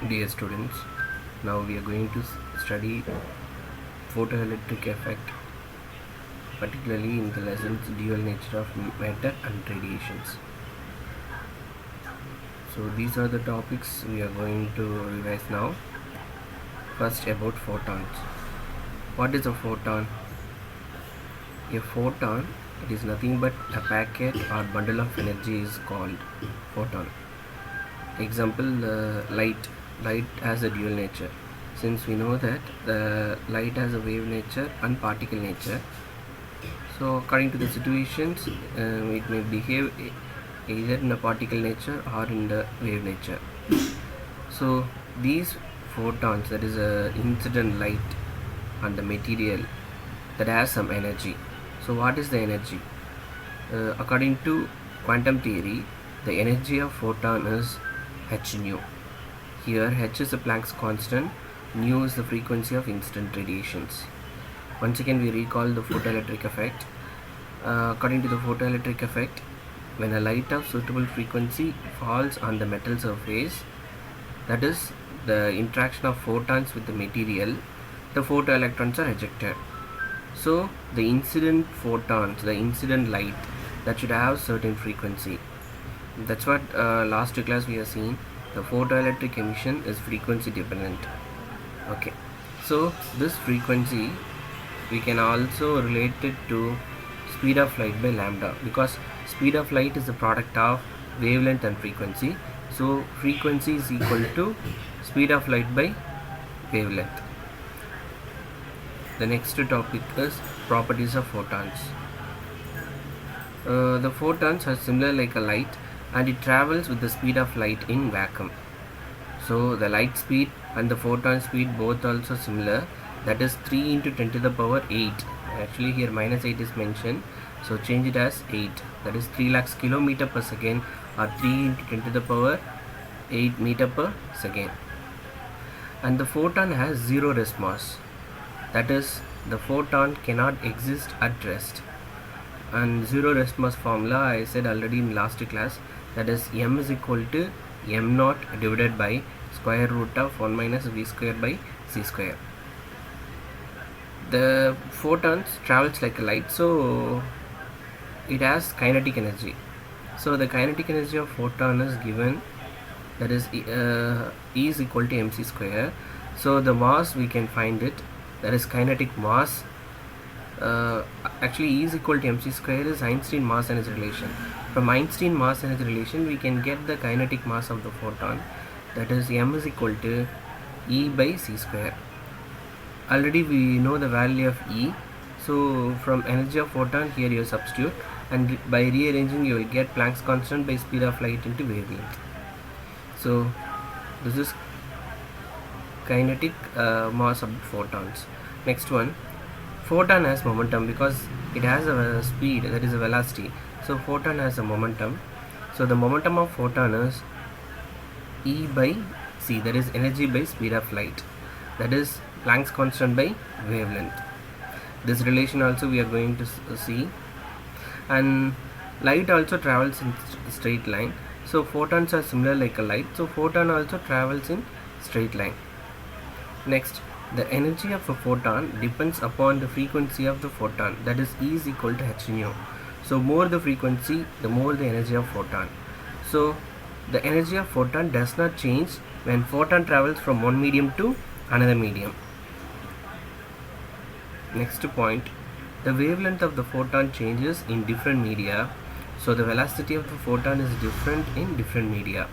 Dear students, now we are going to study photoelectric effect, particularly in the lessons dual nature of matter and radiations. So these are the topics we are going to revise now. First, about photons. What is a photon? A photon, it is nothing but a packet or bundle of energy is called photon. Example, light. Light has a dual nature. Since we know that the light has a wave nature and particle nature, so according to the situations, it may behave either in a particle nature or in the wave nature. So these photons, that is a incident light on the material that has some energy. So what is the energy? According to quantum theory, the energy of photon is h nu. Here h is a Planck's constant, nu is the frequency of incident radiations. Once again we recall the photoelectric effect. According to the photoelectric effect, when a light of suitable frequency falls on the metal surface, that is the interaction of photons with the material, the photoelectrons are ejected. So the incident photons, the incident light, that should have certain frequency. That's what last class we have seen. The photoelectric emission is frequency dependent. Okay, so this frequency we can also relate it to speed of light by lambda, because speed of light is the product of wavelength and frequency. So frequency is equal to speed of light by wavelength. The next topic is properties of photons. The photons are similar like a light, and it travels with the speed of light in vacuum. So the light speed and the photon speed both also similar, that is 3 into 10 to the power 8. Actually here minus 8 is mentioned, so change it as 8, that is 3 lakhs kilometer per second, or 3 into 10 to the power 8 meter per second. And the photon has zero rest mass, that is the photon cannot exist at rest. And zero rest mass formula I said already in last class, that is m is equal to m naught divided by square root of 1 minus v square by c square. The photons travels like a light, so it has kinetic energy. So the kinetic energy of photon is given, that is E is equal to mc square. So the mass we can find it, that is kinetic mass. Actually E is equal to mc square is Einstein mass energy relation. From Einstein mass energy relation we can get the kinetic mass of the photon, that is m is equal to E by c square. Already we know the value of E, so from energy of photon here you substitute, and by rearranging you will get Planck's constant by speed of light into wavelength. So this is kinetic mass of photons. Next one, photon has momentum because it has a speed, that is a velocity. So photon has a momentum. So the momentum of photon is E by c, that is energy by speed of light, that is Planck's constant by wavelength. This relation also we are going to see. And light also travels in straight line, so photons are similar like a light, so photon also travels in straight line. Next, the energy of a photon depends upon the frequency of the photon, that is E is equal to h nu. So more the frequency, the more the energy of photon. So the energy of photon does not change when photon travels from one medium to another medium. Next point, the wavelength of the photon changes in different media, so the velocity of the photon is different in different media.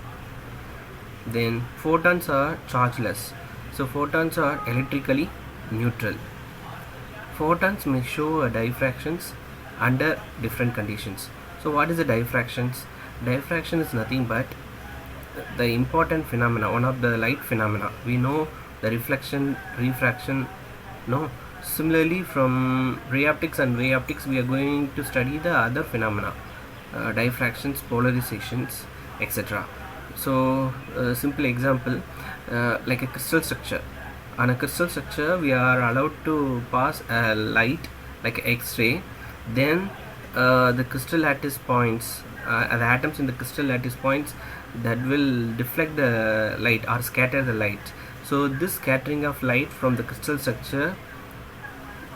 Then photons are chargeless, so photons are electrically neutral. Photons may show diffractions under different conditions. So what is the diffractions? Diffraction is nothing but the important phenomena, one of the light phenomena. We know the reflection, refraction, no. Similarly from ray optics and wave optics we are going to study the other phenomena, diffractions, polarizations, etc. So simple example, like a crystal structure. On a crystal structure we are allowed to pass a light like X-ray, then the crystal lattice points the atoms in the crystal lattice points that will deflect the light or scatter the light. So this scattering of light from the crystal structure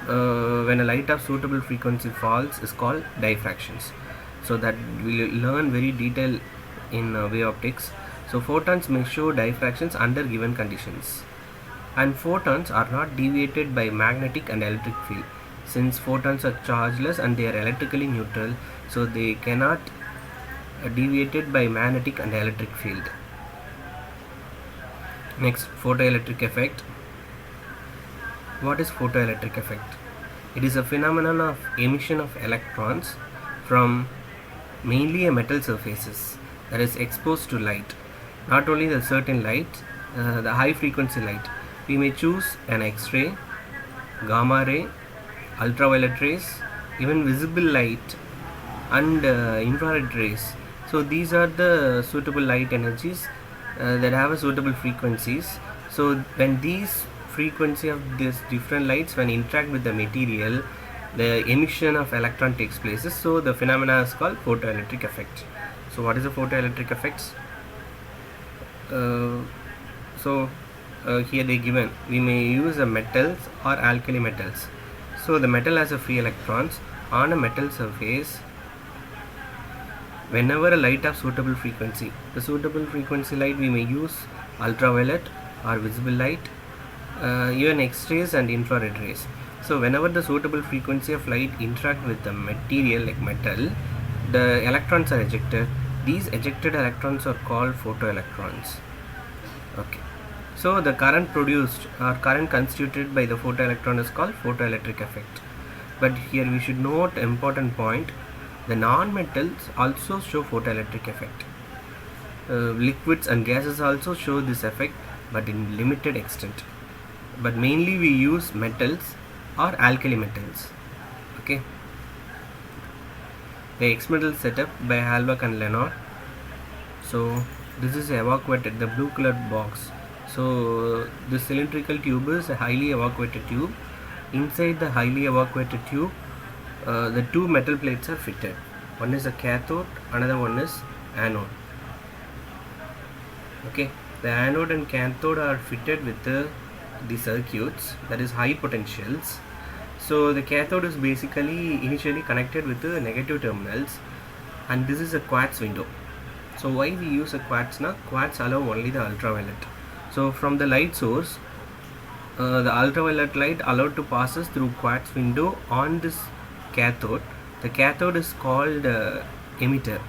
when a light of suitable frequency falls is called diffractions. So that we'll learn very detail in wave optics. So photons may show diffractions under given conditions, and photons are not deviated by magnetic and electric field. Since photons are chargeless and they are electrically neutral, so they cannot deviated by magnetic and electric field. Next, photoelectric effect. What is photoelectric effect? It is a phenomenon of emission of electrons from mainly a metal surfaces that is exposed to light. Not only the certain light, the high frequency light. We may choose an X-ray, gamma ray, ultraviolet rays, even visible light and infrared rays. So these are the suitable light energies that have a suitable frequencies. So when these frequency of these different lights when interact with the material, the emission of electron takes place. So the phenomena is called photoelectric effect. So what is the photoelectric effects? Here they given, we may use metals or alkali metals. So the metal has a free electrons on a metal surface. Whenever a light of suitable frequency, the suitable frequency light we may use ultraviolet or visible light, even X-rays and infrared rays. So whenever the suitable frequency of light interact with the material like metal, the electrons are ejected. These ejected electrons are called photoelectrons. Okay. So the current produced or current constituted by the photoelectron is called photoelectric effect. But here we should note important point. The non-metals also show photoelectric effect. Liquids and gases also show this effect, but in limited extent. But mainly we use metals or alkali metals. Okay. The experimental setup by Halbach and Lenard. So this is evacuated, the blue colored box. So the cylindrical tube is a highly evacuated tube. Inside the highly evacuated tube, the two metal plates are fitted. One is a cathode, another one is anode. Okay, the anode and cathode are fitted with the circuits, that is high potentials. So the cathode is basically initially connected with the negative terminals, and this is a quartz window. So why we use a quartz? Now quartz allow only the ultraviolet. So from the light source, the ultraviolet light allowed to passes through quartz window on this cathode. The cathode is called emitter.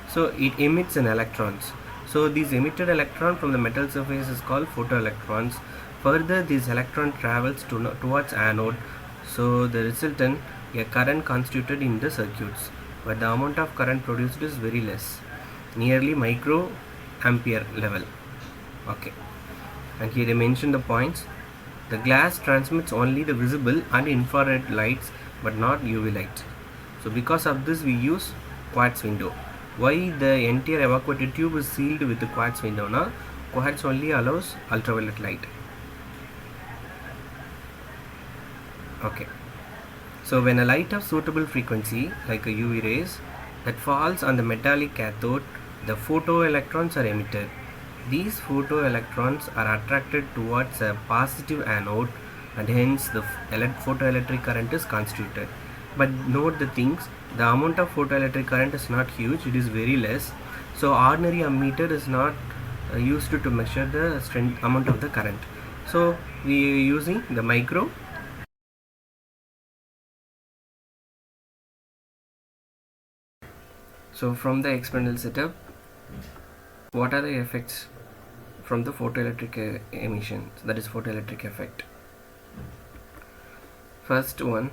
So it emits an electrons. So these emitted electron from the metal surface is called photoelectrons. Further, this electron travels towards anode. So the resultant a current constituted in the circuits, but the amount of current produced is very less, nearly micro ampere level. Okay, and here they mention the points. The glass transmits only the visible and infrared lights, but not UV light. So because of this we use quartz window. Why the entire evacuated tube is sealed with the quartz window? Now quartz only allows ultraviolet light. Okay, so when a light of suitable frequency like a UV rays that falls on the metallic cathode, the photoelectrons are emitted. These photoelectrons are attracted towards a positive anode, and hence the photoelectric current is constituted. But note the things, the amount of photoelectric current is not huge, it is very less. So ordinary ammeter is not used to measure the strength amount of the current. So we are using the micro. So from the experimental setup, what are the effects from the photoelectric emission, that is photoelectric effect? First one,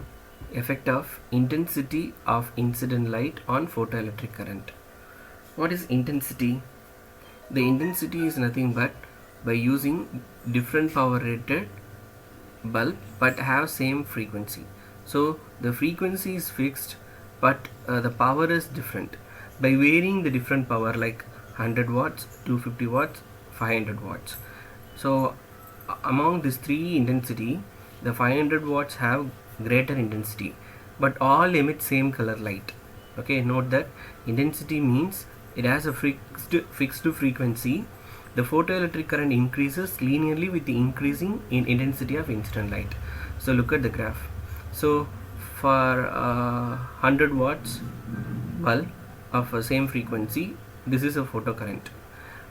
effect of intensity of incident light on photoelectric current. What is intensity? The intensity is nothing but by using different power rated bulb but have same frequency. So the frequency is fixed, but the power is different. By varying the different power like 100 watts, 250 watts, 500 watts. So among these three intensity, the 500 watts have greater intensity, but all emit same color light. Okay, note that intensity means it has a fixed frequency. The photoelectric current increases linearly with the increasing in intensity of incident light. So look at the graph. So for 100 watts bulb of the same frequency, this is a photocurrent.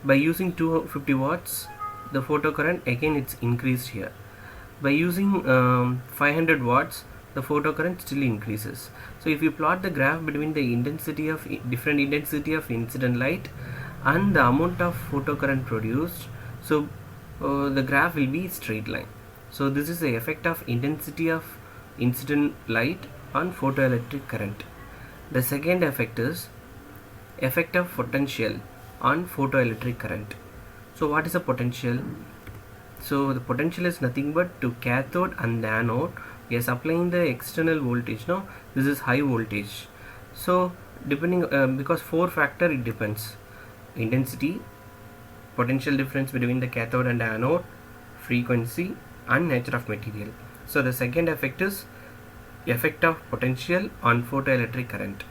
By using 250 watts, the photocurrent again it's increased here. By using 500 watts, the photocurrent still increases. So if you plot the graph between the intensity of different intensity of incident light and the amount of photocurrent produced, so the graph will be straight line. So this is the effect of intensity of incident light on photoelectric current. The second effect is effect of potential on photoelectric current. So what is a potential? So the potential is nothing but to cathode and the anode we are supplying the external voltage. Now this is high voltage. So depending because 4 factor it depends: intensity, potential difference between the cathode and anode, frequency, and nature of material. So the second effect is effect of potential on photoelectric current.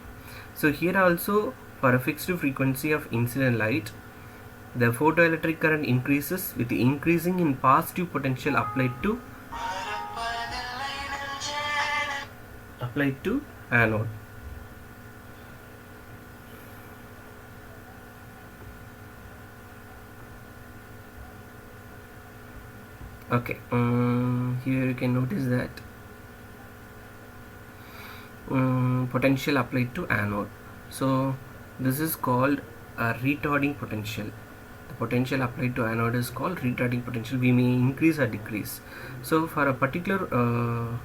So here also, for a fixed frequency of incident light, the photoelectric current increases with the increasing in positive potential applied to anode. Okay, here you can notice that potential applied to anode. So this is called a retarding potential. The potential applied to anode is called retarding potential. We may increase or decrease. So for a particular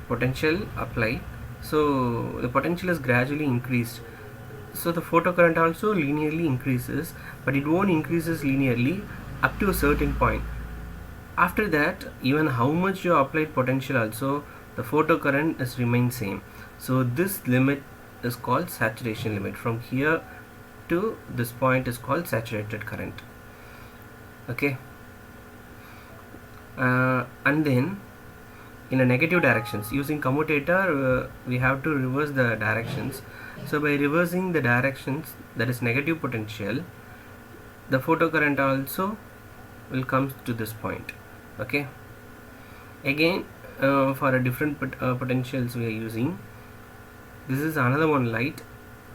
potential applied, so the potential is gradually increased. So the photocurrent also linearly increases, but it won't increases linearly up to a certain point. After that, even how much you applied potential also, the photocurrent is remain same. So this limit is called saturation limit. From here to this point is called saturated current. Okay, and then in a negative directions, using commutator we have to reverse the directions. So by reversing the directions, that is negative potential, the photocurrent also will come to this point. Okay, again for a different potentials we are using. This is another one light.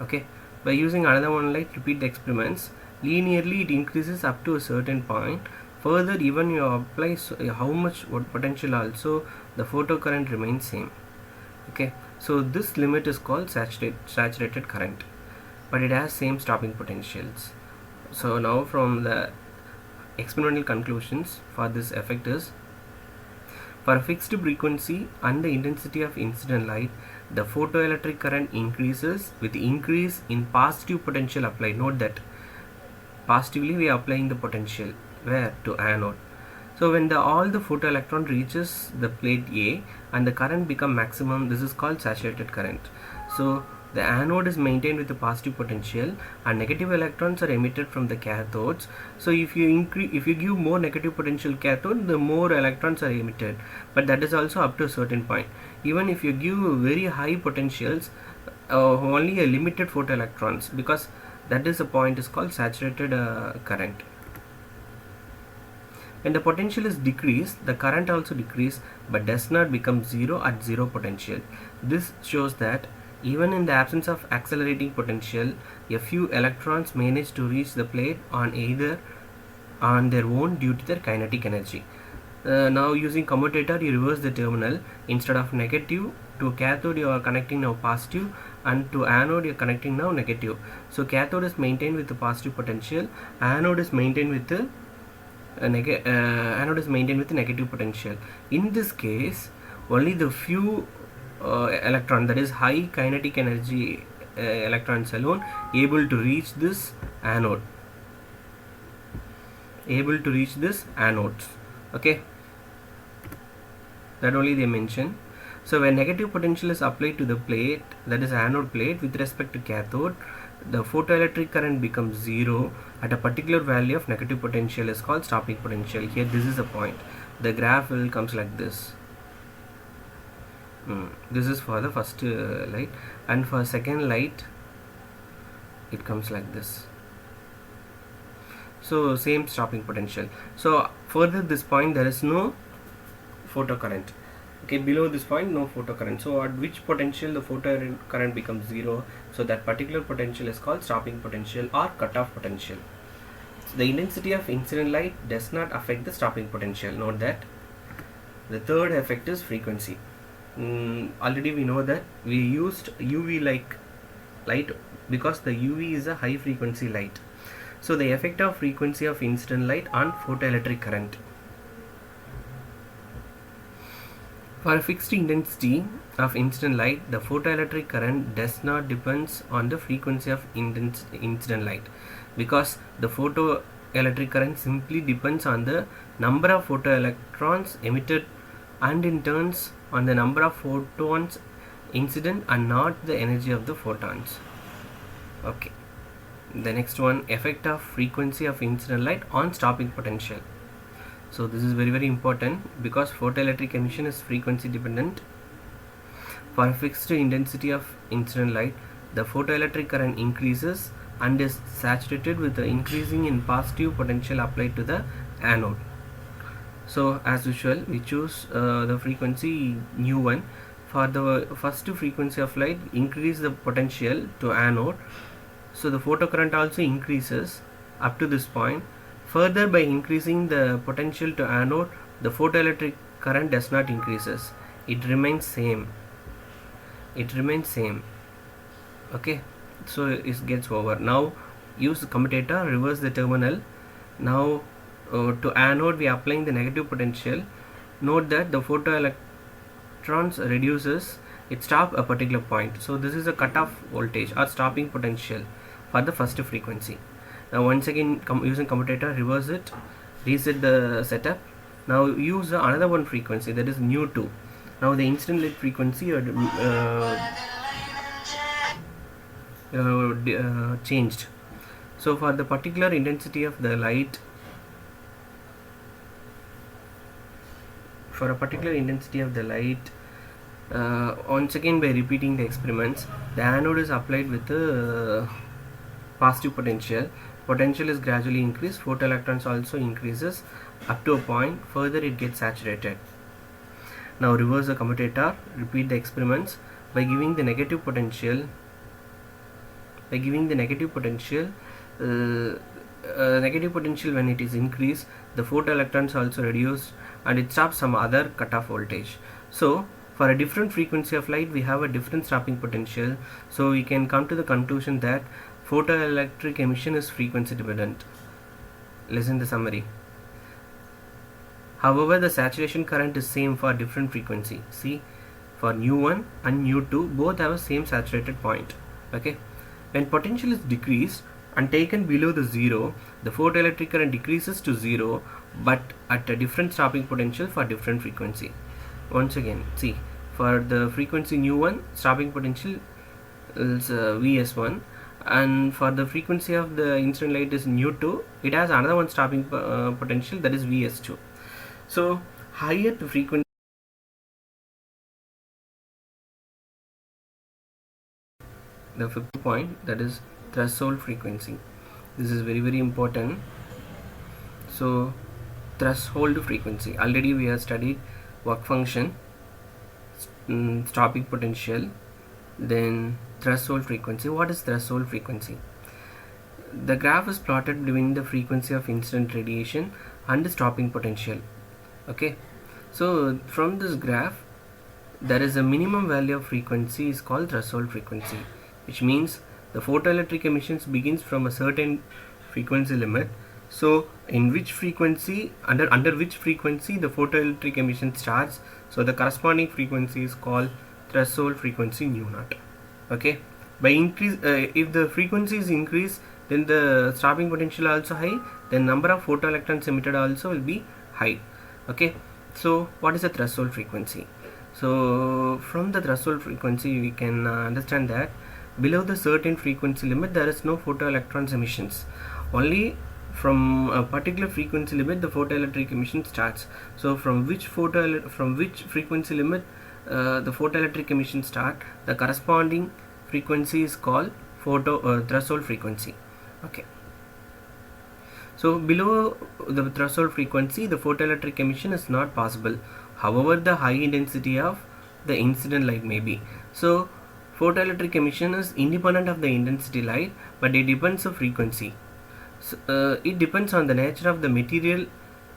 Okay, by using another one light, repeat the experiments. Linearly it increases up to a certain point. Further, even you apply how much potential also, the photocurrent remains same. Okay, so this limit is called saturated current, but it has same stopping potentials. So now from the experimental conclusions for this effect is, for a fixed frequency and the intensity of incident light, the photoelectric current increases with the increase in positive potential applied. Note that positively we are applying the potential where to anode. So when all the photoelectron reaches the plate A and the current become maximum, this is called saturated current. So the anode is maintained with the positive potential and negative electrons are emitted from the cathodes. So if you give more negative potential cathode, the more electrons are emitted, but that is also up to a certain point. Even if you give very high potentials, only a limited photoelectrons, because that is a point is called saturated current. When the potential is decreased, the current also decreases but does not become zero at zero potential. This shows that even in the absence of accelerating potential, a few electrons manage to reach the plate on their own due to their kinetic energy. Now using commutator, you reverse the terminal. Instead of negative to cathode, you are connecting now positive, and to anode you are connecting now negative. So cathode is maintained with the positive potential, anode is maintained with the negative potential. In this case, only the few electron, that is high kinetic energy electrons alone, able to reach this anode. Okay, that only they mention. So when negative potential is applied to the plate, that is anode plate, with respect to cathode, the photoelectric current becomes zero at a particular value of negative potential is called stopping potential. Here this is a point. The graph will comes like this. This is for the first light, and for second light it comes like this. So same stopping potential. So further this point there is no photocurrent. Okay, below this point no photocurrent. So at which potential the photocurrent becomes zero, so that particular potential is called stopping potential or cutoff potential. So the intensity of incident light does not affect the stopping potential. Note that. The third effect is frequency. Already we know that we used UV like light because the UV is a high frequency light. So the effect of frequency of incident light on photoelectric current. For a fixed intensity of incident light, the photoelectric current does not depend on the frequency of incident light, because the photoelectric current simply depends on the number of photoelectrons emitted and in turns on the number of photons incident and not the energy of the photons. Okay. The next one, effect of frequency of incident light on stopping potential. So this is very important because photoelectric emission is frequency dependent. For a fixed intensity of incident light, the photoelectric current increases and is saturated with the increasing in positive potential applied to the anode. So as usual we choose the frequency nu1. For the first frequency of light, increase the potential to anode, so the photocurrent also increases up to this point. Further, by increasing the potential to anode, the photoelectric current does not increases, it remains same. Okay, so it gets over. Now use the commutator, reverse the terminal. Now to anode we are applying the negative potential. Note that the photoelectrons reduces, it stops a particular point. So this is a cutoff voltage or stopping potential for the first frequency. Now once again using commutator, reverse it, reset the setup. Now use another one frequency, that is nu2. Now the incident light frequency changed. So for the particular intensity of the light, once again by repeating the experiments, the anode is applied with the positive potential is gradually increased, photoelectrons also increases up to a point, further it gets saturated. Now reverse the commutator, repeat the experiments. By giving the negative potential when it is increased, the photoelectrons also reduced and it stops some other cutoff voltage. So for a different frequency of light we have a different stopping potential, so we can come to the conclusion that photoelectric emission is frequency dependent. Listen the summary. However, the saturation current is same for different frequency. See, for nu1 and nu2 both have a same saturated point. Okay, when potential is decreased and taken below the zero, the photoelectric current decreases to zero, but at a different stopping potential for different frequency. Once again, see, for the frequency nu1, stopping potential is Vs1, and for the frequency of the incident light is nu2, it has another one stopping potential, that is Vs2. So higher the frequency, the fifth point, that is threshold frequency. This is very important. So threshold frequency, already we have studied work function, stopping potential, then threshold frequency. What is threshold frequency? The graph is plotted between the frequency of incident radiation and the stopping potential. Okay, so from this graph there is a minimum value of frequency is called threshold frequency, which means the photoelectric emissions begins from a certain frequency limit. So in which frequency, under which frequency the photoelectric emission starts, so the corresponding frequency is called threshold frequency nu0. Okay, by increase, if the frequency is increased, then the stopping potential also high, then number of photoelectrons emitted also will be high. Okay, so what is the threshold frequency? So from the threshold frequency we can understand that below the certain frequency limit there is no photoelectrons emissions. Only from a particular frequency limit the photoelectric emission starts. So from which frequency limit the photoelectric emission start, the corresponding frequency is called threshold frequency. Okay. So below the threshold frequency, the photoelectric emission is not possible. However, the high intensity of the incident light may be. So photoelectric emission is independent of the intensity light, but it depends on frequency. So, it depends on the nature of the material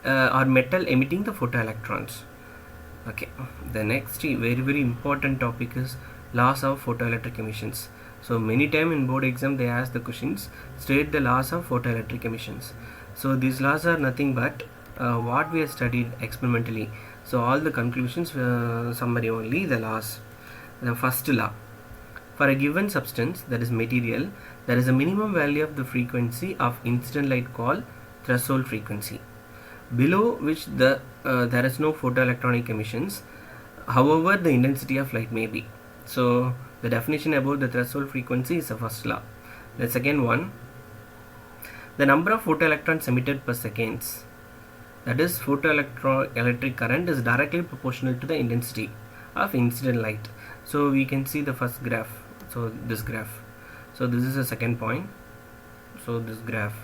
or metal emitting the photoelectrons. Okay, the next very important topic is laws of photoelectric emissions. So many time in board exam they ask the questions, state the laws of photoelectric emissions. So these laws are nothing but what we have studied experimentally. So all the conclusions summary only the laws. The first law: for a given substance, that is material, there is a minimum value of the frequency of incident light called threshold frequency, below which there is no photoelectronic emissions, however the intensity of light may be. So the definition about the threshold frequency is the first law. The second one: the number of photoelectrons emitted per seconds, that is photoelectric current, is directly proportional to the intensity of incident light. So we can see the first graph, so this graph. So this is the second point. So this graph,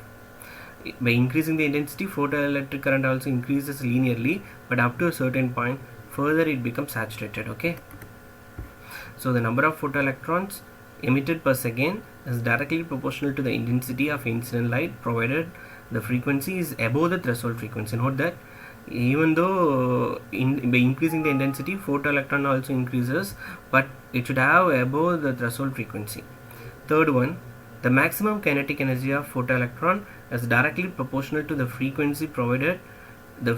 by increasing the intensity, photoelectric current also increases linearly, but up to a certain point further it becomes saturated. Okay, so the number of photoelectrons emitted per second is directly proportional to the intensity of incident light, provided the frequency is above the threshold frequency. Note that even though by increasing the intensity, photoelectron also increases, but it should have above the threshold frequency. Third one: the maximum kinetic energy of photoelectron is directly proportional to the frequency provided the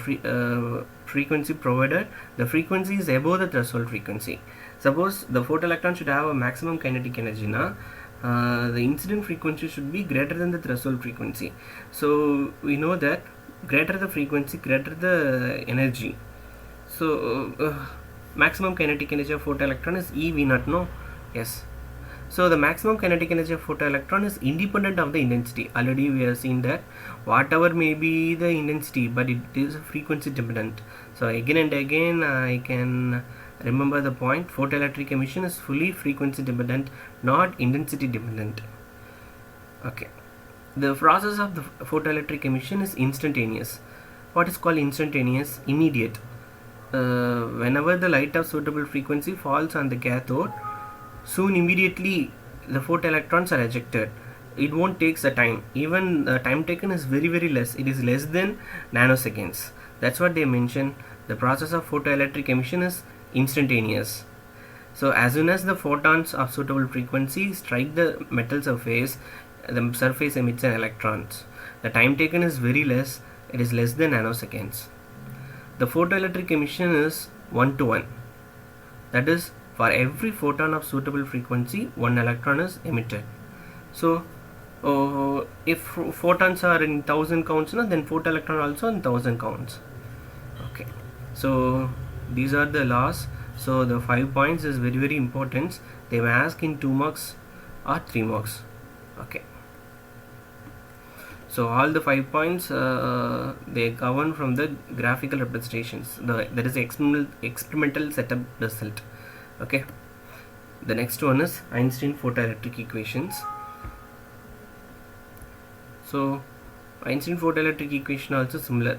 frequency is above the threshold frequency. Suppose the photoelectron should have a maximum kinetic energy, the incident frequency should be greater than the threshold frequency. So we know that greater the frequency, greater the energy. So maximum kinetic energy of photoelectron is eV0, no? Yes. So the maximum kinetic energy of photoelectron is independent of the intensity. Already we have seen that whatever may be the intensity, but it is frequency dependent. So again and again I can remember the point: photoelectric emission is fully frequency dependent, not intensity dependent. Okay. The process of the photoelectric emission is instantaneous. What is called instantaneous? Immediate. Whenever the light of suitable frequency falls on the cathode, soon immediately the photoelectrons are ejected. It won't take a time. Even the time taken is very less. It is less than nanoseconds. That's what they mention. The process of photoelectric emission is instantaneous. So as soon as the photons of suitable frequency strike the metal surface, the surface emits an electrons. The time taken is very less. It is less than nanoseconds. The photoelectric emission is 1:1. That is, for every photon of suitable frequency, one electron is emitted. So if photons are in 1000 counts, then photoelectron also in 1000 counts. Okay, so these are the laws. So the 5 points is very important. They may ask in 2 marks or 3 marks. Okay, so all the 5 points they govern from the graphical representations. That is experimental setup result. Okay, the next one is Einstein photoelectric equations. So Einstein photoelectric equation also similar.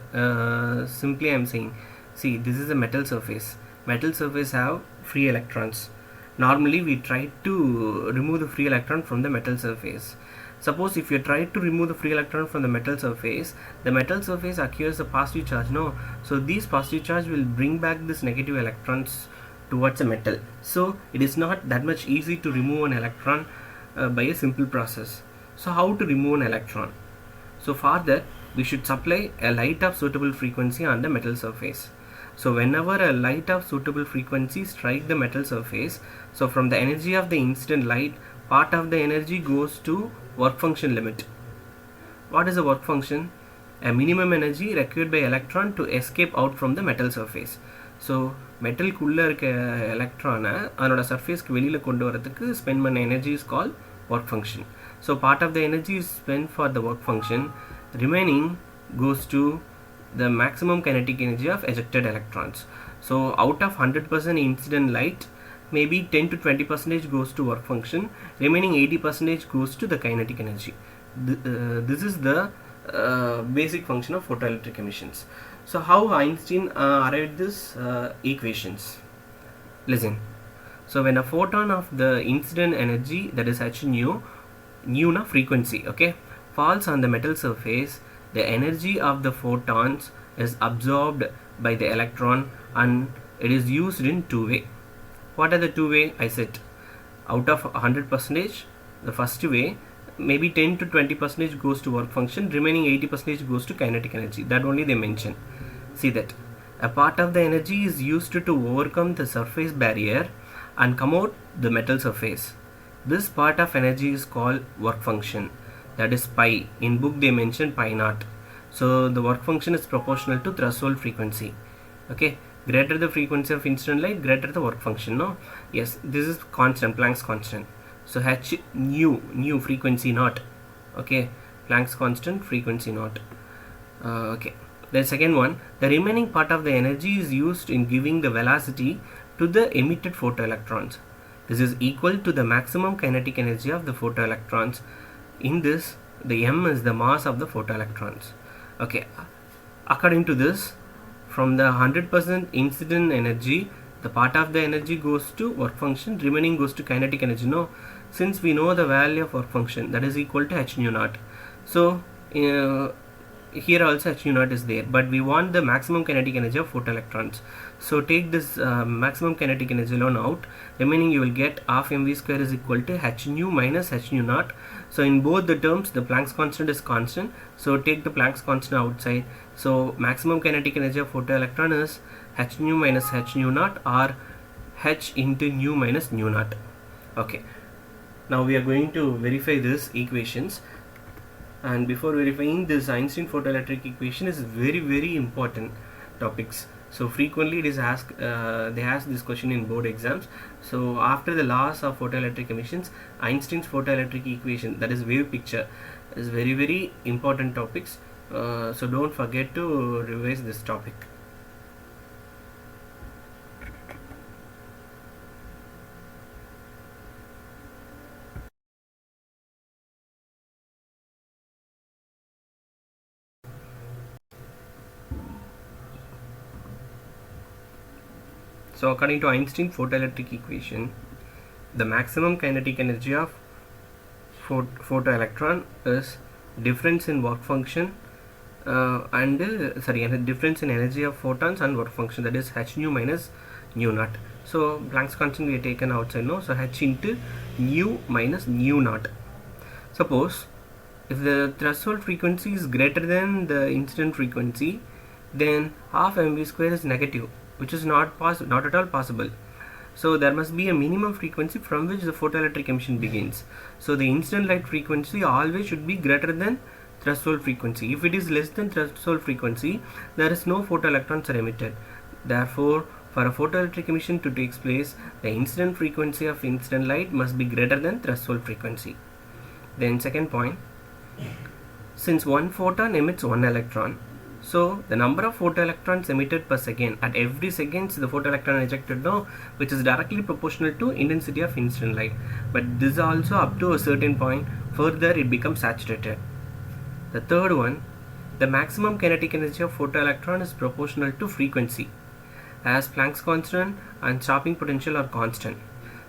Simply I am saying, see, this is a metal surface. Metal surface have free electrons. Normally we try to remove the free electron from the metal surface. Suppose if you try to remove the free electron from the metal surface acquires a positive charge, no? So these positive charge will bring back this negative electrons towards a metal. So it is not that much easy to remove an electron by a simple process. So how to remove an electron? So for that we should supply a light of suitable frequency on the metal surface. So whenever a light of suitable frequency strike the metal surface, so from the energy of the incident light, part of the energy goes to work function limit. What is the work function? A minimum energy required by electron to escape out from the metal surface. So metal குள்ள இருக்க எலக்ட்ரானை அதனோட சர்ஃபேஸ்க்கு வெளியில் கொண்டு வரதுக்கு spend பண்ண energy is call work function. So part of the energy is spend for the work function, remaining goes to the maximum kinetic energy of ejected electrons. So out of 100% incident light, maybe 10 to 20% goes to work function, remaining 80% goes to the kinetic energy. This is the basic function of photoelectric emissions. So how Einstein arrived this equations? Listen. So when a photon of the incident energy, that is h nu na frequency, okay, falls on the metal surface, the energy of the photons is absorbed by the electron and it is used in two way. What are the two way? I said out of 100%, the first way, maybe 10 to 20% goes to work function, remaining 80% goes to kinetic energy. That only they mention. See that a part of the energy is used to overcome the surface barrier and come out the metal surface. This part of energy is called work function, that is pi. In book they mention pi naught. So the work function is proportional to threshold frequency. Okay, greater the frequency of incident light, greater the work function. No, yes, this is constant, Planck's constant. So h nu frequency naught. Okay, Planck's constant, frequency naught. Okay, the second one, the remaining part of the energy is used in giving the velocity to the emitted photoelectrons. This is equal to the maximum kinetic energy of the photoelectrons. In this, the m is the mass of the photoelectrons. Okay, according to this, from the 100% incident energy, the part of the energy goes to work function, remaining goes to kinetic energy. No, since we know the value of work function, that is equal to h nu naught. So here also h nu naught is there, but we want the maximum kinetic energy of photoelectrons. So take this maximum kinetic energy alone out, remaining you will get half mv square is equal to h nu minus h nu naught. So in both the terms, the Planck's constant is constant, so take the Planck's constant outside. So maximum kinetic energy of photoelectron is h nu minus h nu naught, or h into nu minus nu naught. Okay, now we are going to verify these equations. And before verifying this, Einstein photoelectric equation is very important topics. So frequently it is asked, they ask this question in board exams. So after the laws of photoelectric emissions, Einstein's photoelectric equation, that is wave picture, is very important topics. So don't forget to revise this topic. So according to Einstein photoelectric equation, the maximum kinetic energy of photoelectron is difference in work function difference in energy of photons and work function, that is h nu minus nu naught. So Planck's constant we have taken outside, no, so h into nu minus nu naught. Suppose if the threshold frequency is greater than the incident frequency, then half mv square is negative, which is not at all possible. So there must be a minimum frequency from which the photoelectric emission begins. So the incident light frequency always should be greater than threshold frequency. If it is less than threshold frequency, there is no photoelectrons are emitted. Therefore, for a photoelectric emission to take place, the incident frequency of incident light must be greater than threshold frequency. Then second point, since one photon emits one electron, so the number of photoelectrons emitted per second, at every second the photoelectron ejected, no, which is directly proportional to intensity of incident light. But this is also up to a certain point, further it becomes saturated. The third one, the maximum kinetic energy of photoelectron is proportional to frequency, as Planck's constant and stopping potential are constant.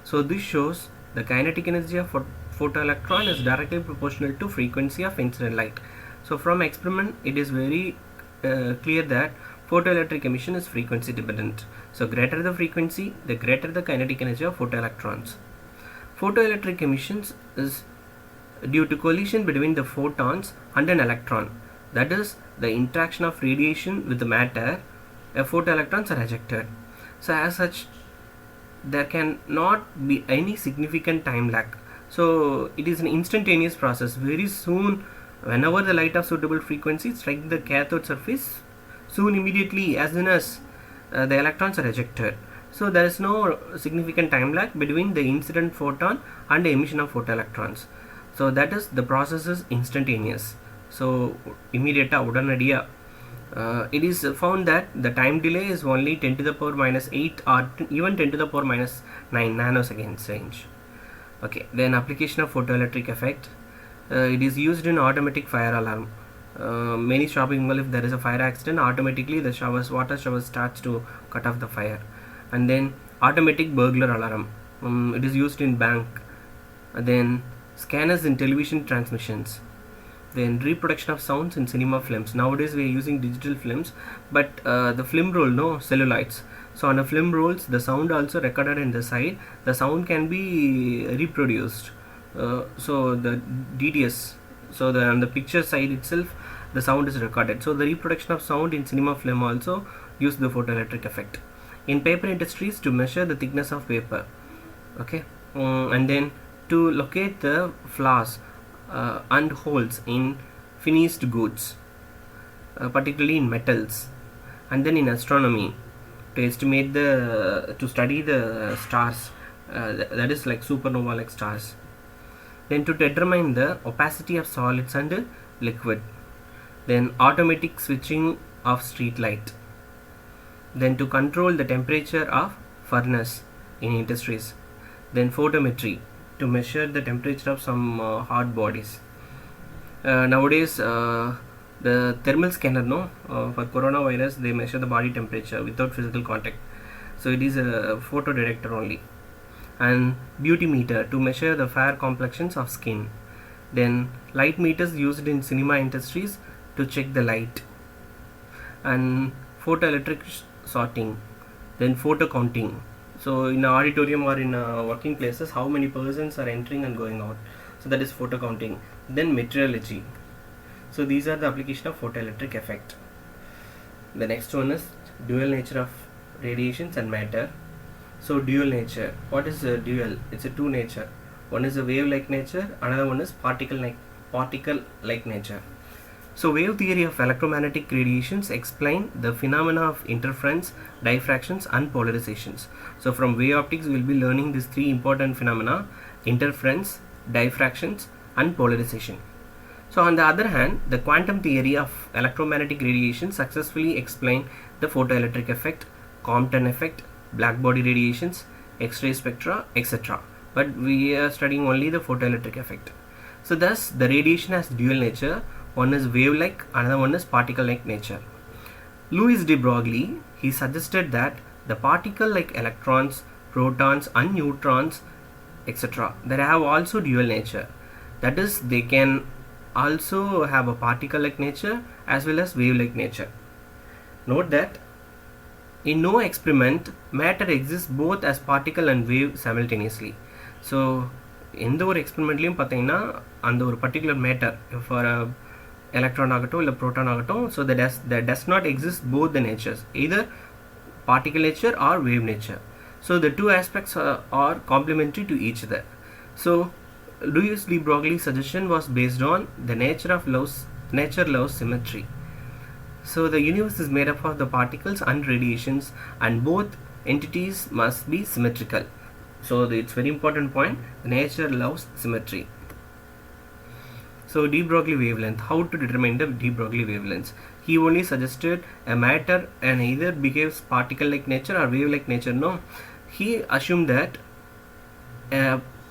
So this shows the kinetic energy of photoelectron is directly proportional to frequency of incident light. So from experiment it is very clear that photoelectric emission is frequency dependent. So greater the frequency, the greater the kinetic energy of photoelectrons. Photoelectric emissions is due to collision between the photons and an electron, that is the interaction of radiation with the matter. Photoelectrons are ejected. So as such, there can not be any significant time lag. So it is an instantaneous process. Very soon, whenever the light of suitable frequency strikes the cathode surface, soon immediately as soon as the electrons are ejected. So there is no significant time lag between the incident photon and the emission of photoelectrons. So that is, the process is instantaneous. So immediate udanadiya It is found that the time delay is only 10 to the power minus 8 or even 10 to the power minus 9 nanoseconds range. Okay, then application of photoelectric effect. It is used in automatic fire alarm. Many shopping mall, if there is a fire accident, automatically the water shower starts to cut off the fire. And then automatic burglar alarm. It is used in bank. Then scanners in television transmissions. Then reproduction of sounds in cinema films. Nowadays we are using digital films, but the film roll, no, celluloids. So on the film rolls, the sound also recorded in the side. The sound can be reproduced. So the DTS, so on the picture side itself, the sound is recorded. So the reproduction of sound in cinema film also use the photoelectric effect. In paper industries, to measure the thickness of paper. Okay, and then to locate the flaws and holes in finished goods, particularly in metals. And then in astronomy, to estimate to study the stars, that is like supernova like stars. Then to determine the opacity of solids and liquid. Then automatic switching of street light. Then to control the temperature of furnace in industries. Then photometry, to measure the temperature of some hard bodies. Nowadays the thermal scanner, no, for coronavirus, they measure the body temperature without physical contact. So it is a photo detector only. And beauty meter, to measure the fair complexions of skin. Then light meters used in cinema industries to check the light. And photoelectric sorting. Then photo counting. So in an auditorium or in working places, how many persons are entering and going out. So that is photo counting. Then meteorology. So these are the application of photoelectric effect. The next one is dual nature of radiations and matter. So dual nature. What is a dual? It's a two nature. One is a wave-like nature. Another one is particle-like nature. So wave theory of electromagnetic radiations explain the phenomena of interference, diffractions and polarizations. So from wave optics we will be learning these three important phenomena: interference, diffractions and polarization. So on the other hand, the quantum theory of electromagnetic radiation successfully explained the photoelectric effect, Compton effect, black body radiations, X-ray spectra, etc. But we are studying only the photoelectric effect. So thus the radiation has dual nature. One is wave-like, another one is particle-like nature. Louis de Broglie, he suggested that the particle like electrons, protons and neutrons, etc., they have also dual nature. That is, they can also have a particle-like nature as well as wave-like nature. Note that in no experiment matter exists both as particle and wave simultaneously. So எந்த ஒரு எக்ஸ்பெரிமெண்ட்லையும் பார்த்தீங்கன்னா அந்த ஒரு particular matter for electron ஆகட்டும் இல்லை proton ஆகட்டும், so that does not exist both the natures, either particle nature or wave nature. So the two aspects are complementary to each other. So Louis de Broglie's suggestion was based on the nature loves symmetry. So the universe is made up of the particles and radiations, and both entities must be symmetrical. So it's very important point. Nature loves symmetry. So de Broglie wavelength. How to determine the de Broglie wavelengths? He only suggested a matter and either behaves particle-like nature or wave-like nature. No, he assumed that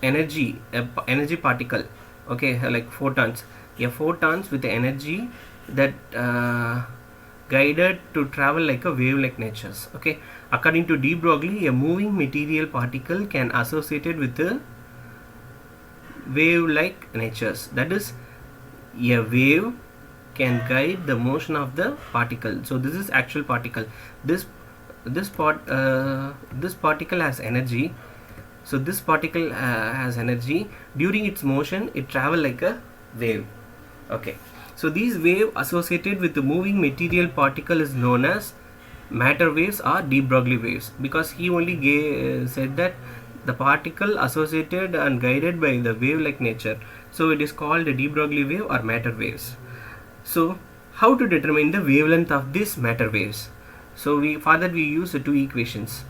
energy particle, okay, like photons, photons with the energy that guided to travel like a wave-like natures. Okay, according to de Broglie, a moving material particle can associated with the wave-like natures. That is, a wave can guide the motion of the particle. So this is actual particle. This particle has energy. So this particle has energy. During its motion, it travel like a wave. Okay. So these wave associated with the moving material particle is known as matter waves or de Broglie waves, because he only said that the particle associated and guided by the wave-like nature. So it is called a de Broglie wave or matter waves. So how to determine the wavelength of these matter waves? So we use the two equations.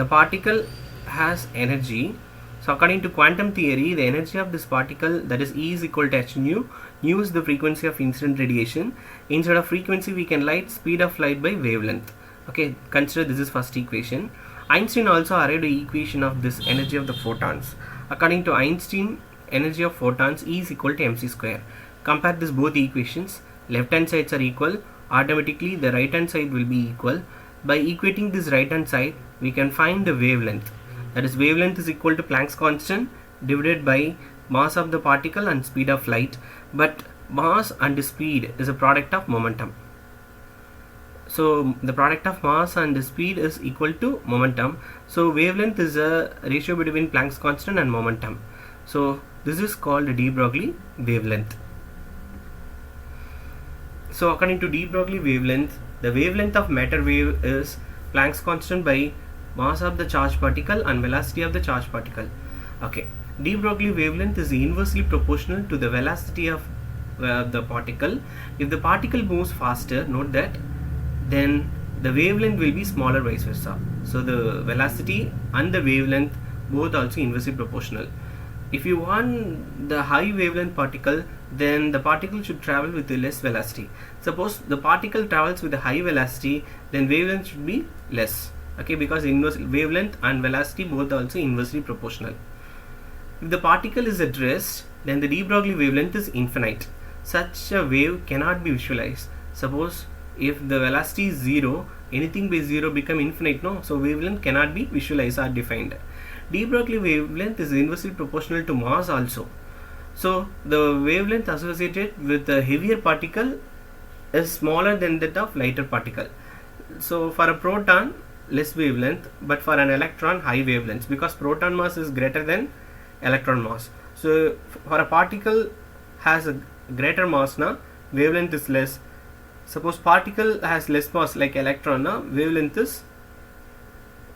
The particle has energy. So according to quantum theory, the energy of this particle, that is E is equal to h nu. use the frequency of incident radiation. Instead of frequency, we can write speed of light by wavelength. Okay, consider this is first equation. Einstein also arrived at the equation of this energy of the photons. According to Einstein, energy of photons E is equal to mc square. Compare this both equations. Left hand sides are equal. Automatically the right hand side will be equal. By equating this right hand side, we can find the wavelength. That is, wavelength is equal to Planck's constant divided by mass of the particle and speed of light. But mass and speed is a product of momentum. So the product of mass and speed is equal to momentum. So wavelength is a ratio between Planck's constant and momentum. So this is called de Broglie wavelength. So according to de Broglie wavelength, the wavelength of matter wave is Planck's constant by mass of the charged particle and velocity of the charged particle. Okay, de Broglie wavelength is inversely proportional to the velocity of the particle. If the particle moves faster, note that, then the wavelength will be smaller, vice versa. So the velocity and the wavelength both also inversely proportional. If you want the high wavelength particle, then the particle should travel with a less velocity. Suppose the particle travels with a high velocity, then wavelength should be less. Okay, because inverse wavelength and velocity both also inversely proportional. If the particle is at rest, then the de Broglie wavelength is infinite. Such a wave cannot be visualized. Suppose if the velocity is 0, anything by 0 become infinite, no? So wavelength cannot be visualized or defined. De Broglie wavelength is inversely proportional to mass also. So the wavelength associated with a heavier particle is smaller than that of lighter particle. So for a proton, less wavelength, but for an electron, high wavelength, because proton mass is greater than electron mass. So for a particle has a greater mass, na, wavelength is less. Suppose particle has less mass like electron, na, wavelength is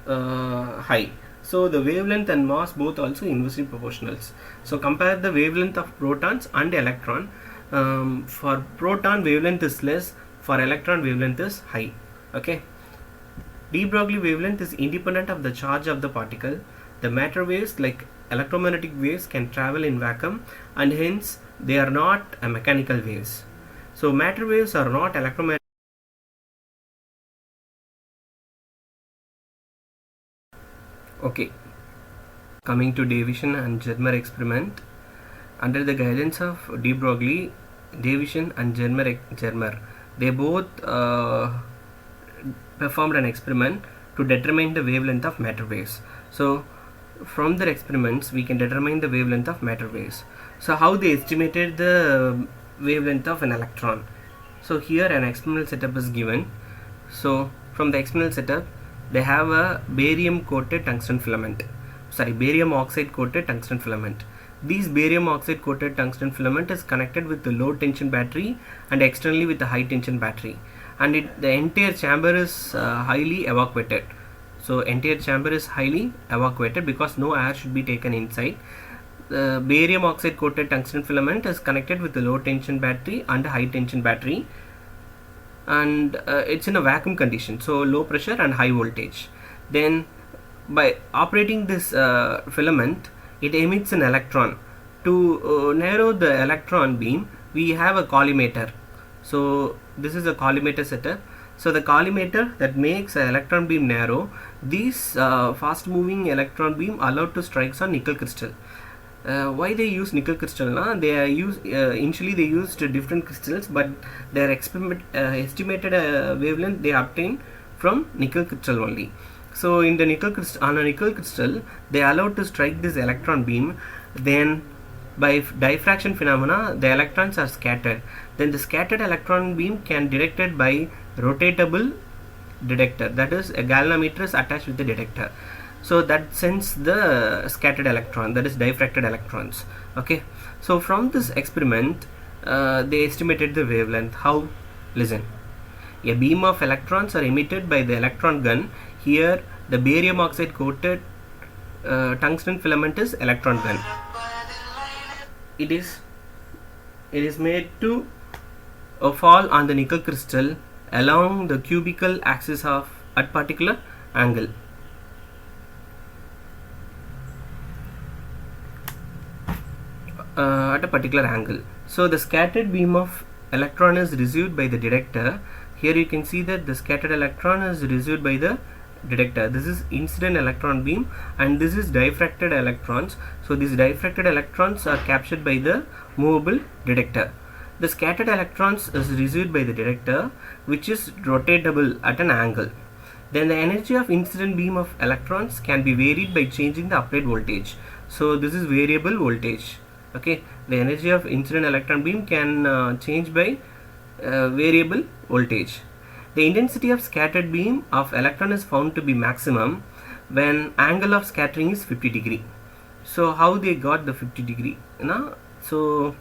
high. So the wavelength and mass both also inversely proportionals. So compare the wavelength of protons and electron. For proton, wavelength is less, for electron wavelength is high. Okay, de Broglie wavelength is independent of the charge of the particle. The matter waves like electromagnetic waves can travel in vacuum, and hence they are not mechanical waves. So matter waves are not electromagnetic. Okay, coming to Davison and Germer experiment. Under the guidance of de Broglie, Davison and Germer, they both performed an experiment to determine the wavelength of matter waves. So from their experiments, we can determine the wavelength of matter waves. So how they estimated the wavelength of an electron? So here an experimental setup is given. So from the experimental setup, they have a barium coated tungsten filament. Barium oxide coated tungsten filament. This barium oxide coated tungsten filament is connected with the low tension battery and externally with the high tension battery, and the entire chamber is highly evacuated. So entire chamber is highly evacuated because no air should be taken inside. The barium oxide coated tungsten filament is connected with the low tension battery and high tension battery, and it's in a vacuum condition, so low pressure and high voltage. Then by operating this filament, it emits an electron. To narrow the electron beam, we have a collimator. So this is a collimator setup. So the collimator that makes an electron beam narrow, these fast moving electron beam allowed to strike on nickel crystal. Why they use nickel crystal? They initially they used different crystals, but their estimated wavelength they obtained from nickel crystal only. So in the nickel crystal, on a nickel crystal, they allowed to strike this electron beam. Then by diffraction phenomena, the electrons are scattered. Then the scattered electron beam can be detected by rotatable detector, that is a galvanometer is attached with the detector. So that sends the scattered electron, that is diffracted electrons. Okay, so from this experiment, they estimated the wavelength. How? Listen, a beam of electrons are emitted by the electron gun. Here the barium oxide coated tungsten filament is electron gun. It is made to fall on the nickel crystal along the cubical axis of at particular angle. at a particular angle. So the scattered beam of electron is received by the detector. Here you can see that the scattered electron is received by the detector. This is incident electron beam and this is diffracted electrons. So these diffracted electrons are captured by the movable detector. The scattered electrons is received by the detector, which is rotatable at an angle. Then the energy of incident beam of electrons can be varied by changing the applied voltage. So this is variable voltage. Okay, the energy of incident electron beam can change by variable voltage. The intensity of scattered beam of electron is found to be maximum when angle of scattering is 50 degree. So how they got the 50 degree? So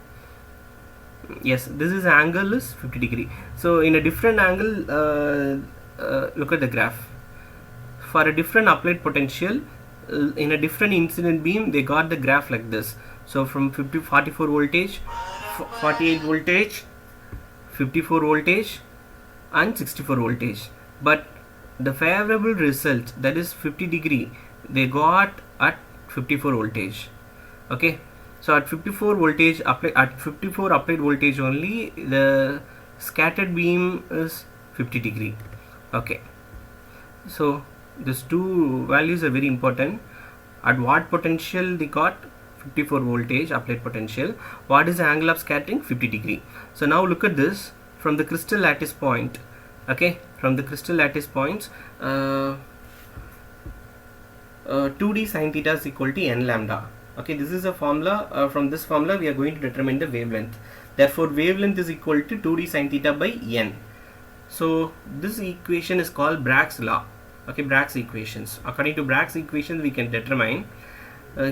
yes, this is angle is 50 degree. So in a different angle, look at the graph. For a different applied potential in a different incident beam, they got the graph like this. So from 44 voltage, 48 voltage, 54 voltage and 64 voltage, but the favorable result, that is 50 degree, they got at 54 voltage. Okay, so at 54 voltage at 54 applied voltage only, the scattered beam is 50 degree. Okay, so these two values are very important. At what potential they got 54 voltage applied potential, what is the angle of scattering? 50 degree. So now look at this from the crystal lattice point. Okay, from the crystal lattice points, 2d sin theta is equal to n lambda. Okay, this is a formula. From this formula we are going to determine the wavelength. Therefore wavelength is equal to 2d sin theta by n. So this equation is called Bragg's law. Okay, Bragg's equations. According to Bragg's equations, we can determine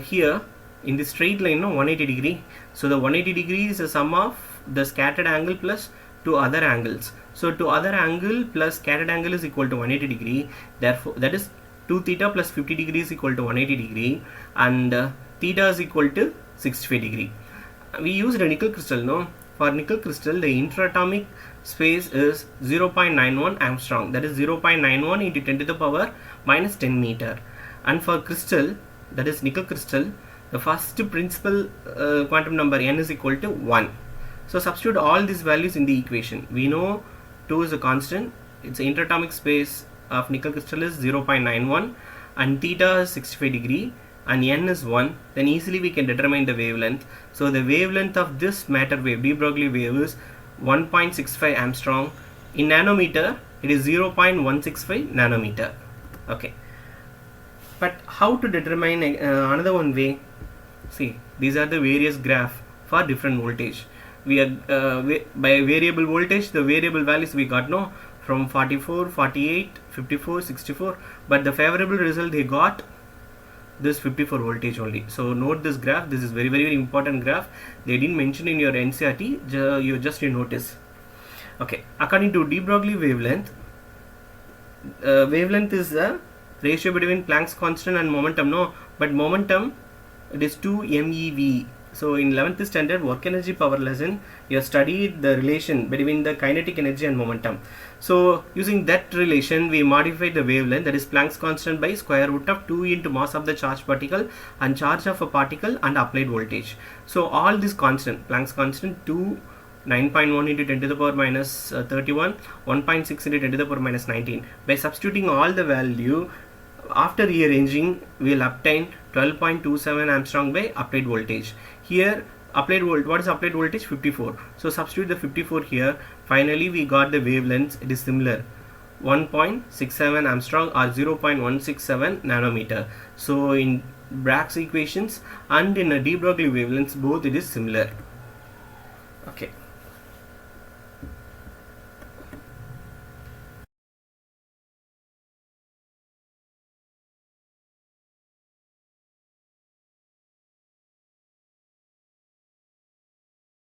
here in the straight line, 180 degree. So the 180 degree is the sum of the scattered angle plus two other angles. So two other angle plus scattered angle is equal to 180 degree. Therefore that is 2 theta plus 50 degree is equal to 180 degree, and theta is equal to 65 degree. We used a nickel crystal. No, for nickel crystal the interatomic space is 0.91 Armstrong, that is 0.91 into 10 to the power minus 10 meter. And for crystal, that is nickel crystal, the first principal quantum number n is equal to 1. So substitute all these values in the equation. We know 2 is a constant, its interatomic space of nickel crystal is 0.91 and theta is 65 degree and n is 1, then easily we can determine the wavelength. So the wavelength of this matter wave, de Broglie wave, is 1.65 Armstrong. In nanometer it is 0.165 nanometer. Okay, but how to determine another one way? See, these are the various graph for different voltage. We are by variable voltage, the variable values we got from 44, 48, 54, 64, but the favorable result they got this 54 voltage only. So note this graph. This is very, very important graph. They didn't mention in your NCERT, you notice. Okay, according to de Broglie wavelength, wavelength is the ratio between Planck's constant and momentum. No, but momentum, it is 2 MeV. So in 11th standard work energy power lesson, you have studied the relation between the kinetic energy and momentum. So using that relation, we modified the wavelength, that is Planck's constant by square root of 2 into mass of the charged particle and charge of a particle and applied voltage. So all this constant, Planck's constant 2, 9.1 into 10 to the power minus 31, 1.6 into 10 to the power minus 19. By substituting all the value, after rearranging, we will obtain 12.27 Armstrong by applied voltage. Here applied what is applied voltage? 54. So substitute the 54 here. Finally we got the wavelengths. It is similar, 1.67 Armstrong or 0.167 nanometer. So in Bragg's equations and in a de Broglie wavelengths, both it is similar. Okay.